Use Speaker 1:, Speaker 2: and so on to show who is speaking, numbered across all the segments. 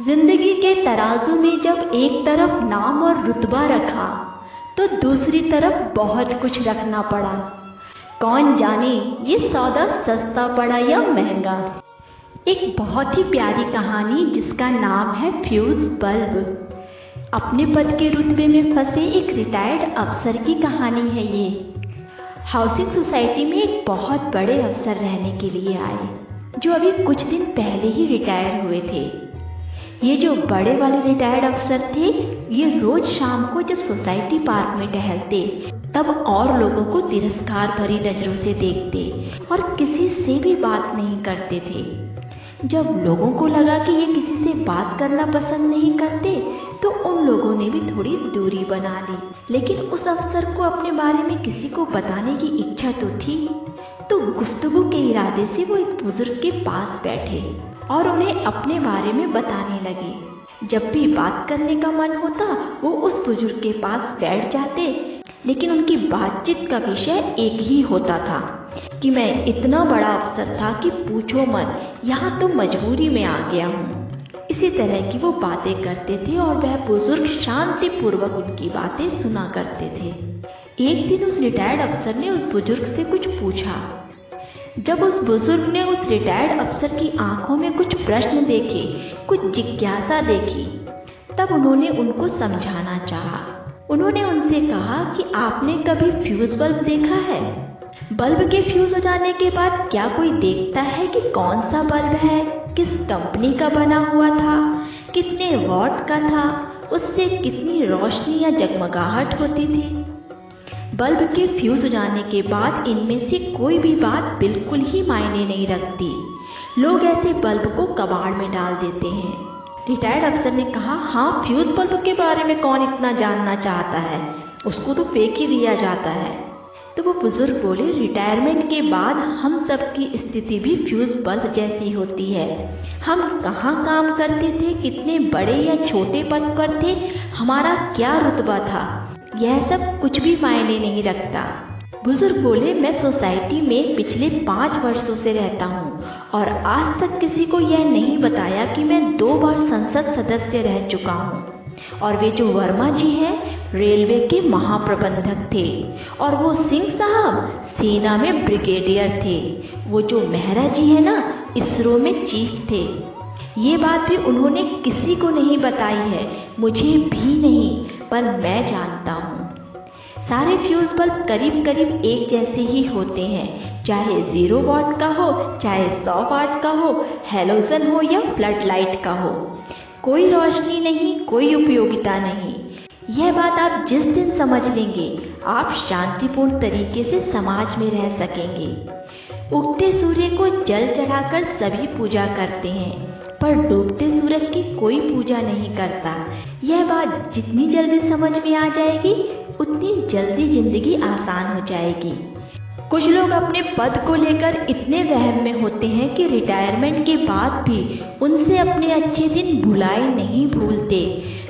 Speaker 1: जिंदगी के तराजू में जब एक तरफ नाम और रुतबा रखा तो दूसरी तरफ बहुत कुछ रखना पड़ा। कौन जाने ये सौदा सस्ता पड़ा या महंगा। एक बहुत ही प्यारी कहानी जिसका नाम है फ्यूज बल्ब। अपने पद के रुतबे में फंसे एक रिटायर्ड अफसर की कहानी है ये। हाउसिंग सोसाइटी में एक बहुत बड़े अफसर रहने के लिए आए जो अभी कुछ दिन पहले ही रिटायर हुए थे। ये जो बड़े वाले रिटायर्ड अफसर थे, ये रोज शाम को जब सोसाइटी पार्क में टहलते तब और लोगों को तिरस्कार भरी नजरों से देखते और किसी से भी बात नहीं करते थे। जब लोगों को लगा कि ये किसी से बात करना पसंद नहीं करते तो उन लोगों ने भी थोड़ी दूरी बना ली। लेकिन उस अफसर को अपने बारे में किसी को बताने की इच्छा तो थी, तो गुफ्तगू के इरादे से वो एक बुजुर्ग के पास बैठे और उन्हें अपने बारे में बताने लगे। जब भी बात करने का मन होता वो उस बुजुर्ग के पास बैठ जाते, लेकिन उनकी बातचीत का विषय एक ही होता था कि मैं इतना बड़ा अफसर था कि पूछो मत, यहाँ तो मजबूरी में आ गया हूँ। इसी तरह की वो बातें करते थे और वह बुजुर्ग शांतिपूर्वक उनकी बातें सुना करते थे। एक दिन उस रिटायर्ड अफसर ने उस बुजुर्ग से कुछ पूछा। जब उस बुजुर्ग ने उस रिटायर्ड अफसर की आंखों में कुछ प्रश्न देखे, कुछ जिज्ञासा देखी, तब उन्होंने उनको समझाना चाहा। उन्होंने उनसे कहा कि आपने कभी फ्यूज बल्ब देखा है? बल्ब के फ्यूज हो जाने के बाद क्या कोई देखता है कि कौन सा बल्ब है, किस कंपनी का बना हुआ था, कितने वॉट का था, उससे कितनी रोशनी या जगमगाहट होती थी? बल्ब के फ्यूज हो जाने के बाद इनमें से कोई भी बात बिल्कुल ही मायने नहीं रखती। लोग ऐसे बल्ब को कबाड़ में डाल देते हैं। रिटायर्ड अफसर ने कहा, हाँ, फ्यूज बल्ब के बारे में कौन इतना जानना चाहता है, उसको तो फेंक ही दिया जाता है। तो वो बुजुर्ग बोले, रिटायरमेंट के बाद हम सब की स्थिति भी फ्यूज बल्ब जैसी होती है। हम कहाँ काम करते थे, कितने बड़े या छोटे पद पर थे, हमारा क्या रुतबा था, यह सब कुछ भी मायने नहीं रखता। बुजुर्ग बोले, मैं सोसाइटी में पिछले 5 वर्षों से रहता हूँ और आज तक किसी को यह नहीं बताया कि मैं 2 बार संसद सदस्य रह चुका हूँ। और वे जो वर्मा जी हैं रेलवे के महाप्रबंधक थे और वो सिंह साहब सेना में ब्रिगेडियर थे। वो जो मेहरा जी है ना, इसरो में चीफ थे। ये बात भी उन्होंने किसी को नहीं बताई है, मुझे भी नहीं, पर मैं जानता हूँ। सारे फ्यूज बल्ब करीब करीब एक जैसे ही होते हैं, चाहे 0 वाट का हो, चाहे 100 वाट का हो, हैलोजन हो या फ्लड लाइट का हो। कोई रोशनी नहीं, कोई उपयोगिता नहीं। यह बात आप जिस दिन समझ लेंगे, आप शांतिपूर्ण तरीके से समाज में रह सकेंगे। उगते सूर्य को जल चढ़ाकर सभी पूजा करते हैं, पर डूबते सूरज की कोई पूजा नहीं करता। यह बात जितनी जल्दी समझ में आ जाएगी, उतनी जल्दी जिंदगी आसान हो जाएगी। कुछ लोग अपने पद को लेकर इतने वहम में होते हैं कि रिटायरमेंट के बाद भी उनसे अपने अच्छे दिन भुलाए नहीं भूलते।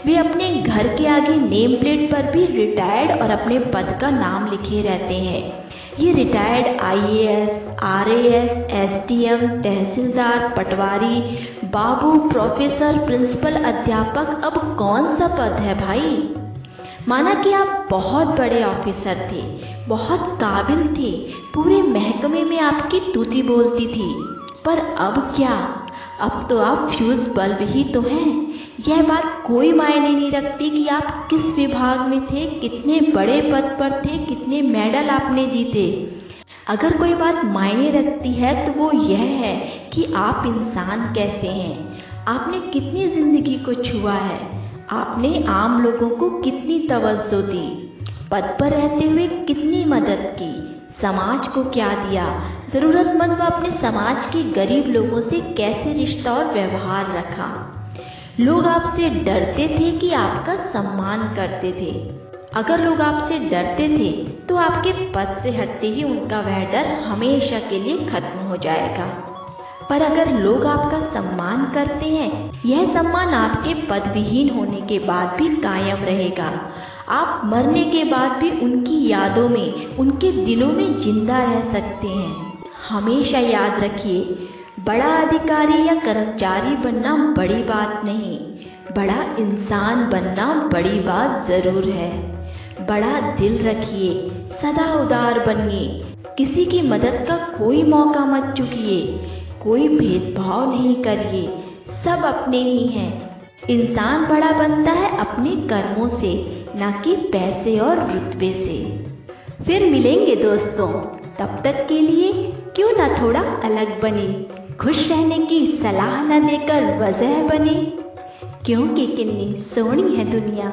Speaker 1: वे अपने घर के आगे नेम प्लेट पर भी रिटायर्ड और अपने पद का नाम लिखे रहते हैं। ये रिटायर्ड IAS, RAS, SDM, तहसीलदार, पटवारी, बाबू, प्रोफेसर, प्रिंसिपल, अध्यापक, अब कौन सा पद है भाई? माना कि आप बहुत बड़े ऑफिसर थे, बहुत काबिल थे, पूरे महकमे में आपकी तूती बोलती थी, पर अब क्या? अब तो आप फ्यूज बल्ब ही तो हैं। यह बात कोई मायने नहीं रखती कि आप किस विभाग में थे, कितने बड़े पद पर थे, कितने मेडल आपने जीते। अगर कोई बात मायने रखती है तो वो यह है कि आप इंसान कैसे हैं, आपने कितनी जिंदगी को छुआ है, आपने आम लोगों को कितनी तवज्जो दी, पद पर रहते हुए कितनी मदद की, समाज को क्या दिया, ज़रूरतमंद व अपने समाज के गरीब लोगों से कैसे रिश्ता और व्यवहार रखा। लोग आपसे डरते थे कि आपका सम्मान करते थे। अगर लोग आपसे डरते थे तो आपके पद से हटते ही उनका वह डर हमेशा के लिए खत्म हो जाएगा। पर अगर लोग आपका सम्मान करते हैं, यह सम्मान आपके पद विहीन होने के बाद भी कायम रहेगा। आप मरने के बाद भी उनकी यादों में, उनके दिलों में जिंदा रह सकते हैं। हमेशा याद रखिए, बड़ा अधिकारी या कर्मचारी बनना बड़ी बात नहीं, बड़ा इंसान बनना बड़ी बात जरूर है। बड़ा दिल रखिए, सदा उदार बनिए, किसी की मदद का कोई मौका मत चूकिए, कोई भेदभाव नहीं करिए, सब अपने ही हैं। इंसान बड़ा बनता है अपने कर्मों से, ना कि पैसे और रुतबे से। फिर मिलेंगे दोस्तों, तब तक के लिए क्यों ना थोड़ा अलग बने, खुश रहने की सलाह न देकर वजह बने, क्योंकि कितनी सोहनी है दुनिया।